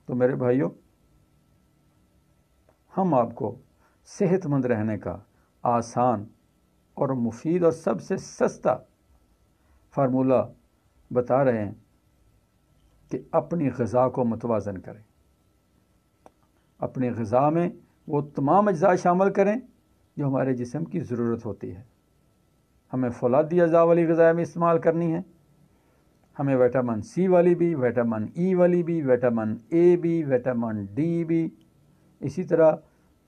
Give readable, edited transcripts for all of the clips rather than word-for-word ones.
تو میرے بھائیوں، ہم آپ کو صحت مند رہنے کا آسان اور مفید اور سب سے سستا فارمولہ بتا رہے ہیں کہ اپنی غذا کو متوازن کریں. اپنی غذا میں وہ تمام اجزاء شامل کریں جو ہمارے جسم کی ضرورت ہوتی ہے. ہمیں فولادی اجزاء والی غذا میں استعمال کرنی ہے. ہمیں وٹامن سی والی بھی، وٹامن ای والی بھی، وٹامن اے بھی، وٹامن ڈی بھی، اسی طرح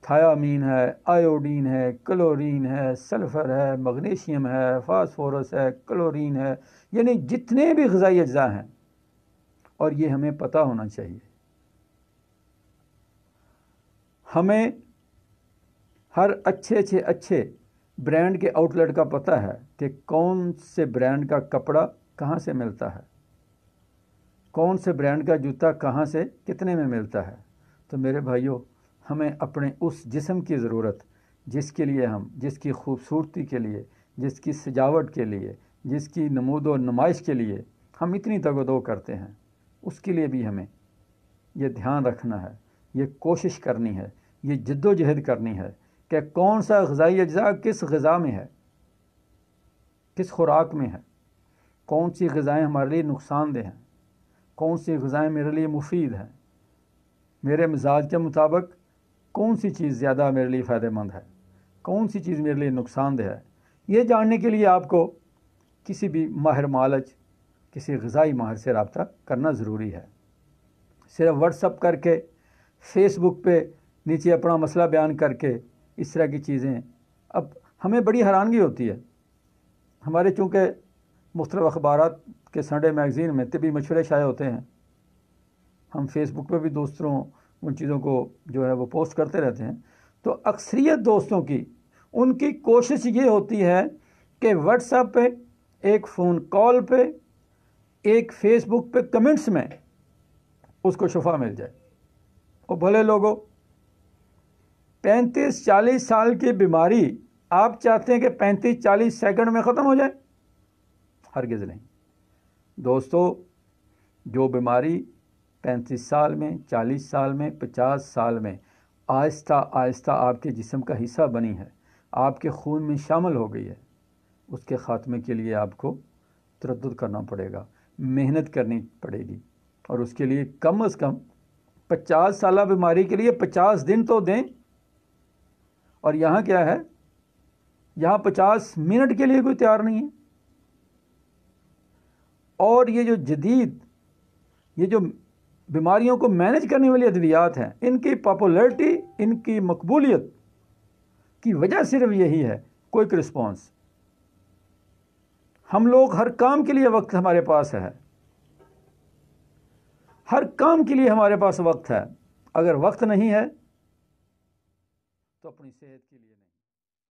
تھیامین ہے، آیوڈین ہے، کلورین ہے، سلفر ہے، مغنیشیم ہے، فاسفورس ہے، کلورین ہے، یعنی جتنے بھی غذائی اجزاء ہیں. اور یہ ہمیں پتہ ہونا چاہیے. ہمیں ہر اچھے برانڈ کے آؤٹ لیٹ کا پتہ ہے کہ کون سے برانڈ کا کپڑا کہاں سے ملتا ہے، کون سے برانڈ کا جوتا کہاں سے کتنے میں ملتا ہے. تو میرے بھائیوں، ہمیں اپنے اس جسم کی ضرورت جس کے لیے ہم، جس کی خوبصورتی کے لیے، جس کی سجاوٹ کے لیے، جس کی نمود و نمائش کے لیے ہم اتنی تگ و دو کرتے ہیں، اس کے لیے بھی ہمیں یہ دھیان رکھنا ہے، یہ کوشش کرنی ہے، یہ جد و جہد کرنی ہے کہ کون سا غذائی اجزاء کس غذا میں ہے، کس خوراک میں ہے، کون سی غذائیں ہمارے لیے نقصان دہ ہیں، کون سی غذائیں میرے لیے مفید ہیں، میرے مزاج کے مطابق کون سی چیز زیادہ میرے لیے فائدہ مند ہے، کون سی چیز میرے لیے نقصان دہ ہے. یہ جاننے کے لیے آپ کو کسی بھی ماہر معالج، کسی غذائی ماہر سے رابطہ کرنا ضروری ہے. صرف واٹس اپ کر کے، فیس بک پہ نیچے اپنا مسئلہ بیان کر کے اس طرح کی چیزیں، اب ہمیں بڑی حیرانگی ہوتی ہے. ہمارے چونکہ مختلف اخبارات کے سنڈے میگزین میں طبی مشورے شائع ہوتے ہیں، ہم فیس بک پہ بھی دوستوں ان چیزوں کو جو ہے وہ پوسٹ کرتے رہتے ہیں. تو اکثریت دوستوں کی ان کی کوشش یہ ہوتی ہے کہ واٹس ایپ پہ، ایک فون کال پہ، ایک فیس بک پہ کمنٹس میں اس کو شفا مل جائے. اور بھلے لوگوں، 35-40 سال کی بیماری آپ چاہتے ہیں کہ 35-40 سیکنڈ میں ختم ہو جائے؟ ہرگز نہیں. دوستو، جو بیماری 35 سال میں، 40 سال میں، 50 سال میں آہستہ آہستہ آپ کے جسم کا حصہ بنی ہے، آپ کے خون میں شامل ہو گئی ہے، اس کے خاتمے کے لیے آپ کو تردد کرنا پڑے گا، محنت کرنی پڑے گی. اور اس کے لیے کم از کم 50 سالہ بیماری کے لیے 50 دن تو دیں. اور یہاں کیا ہے؟ یہاں 50 منٹ کے لیے کوئی تیار نہیں ہے. اور یہ جو جدید، یہ جو بیماریوں کو مینج کرنے والی ادویات ہیں، ان کی پاپولیرٹی، ان کی مقبولیت کی وجہ صرف یہی ہے، کوئک رسپانس. ہم لوگ ہر کام کے لیے وقت ہمارے پاس ہے، ہر کام کے لیے ہمارے پاس وقت ہے. اگر وقت نہیں ہے تو اپنی صحت کے لیے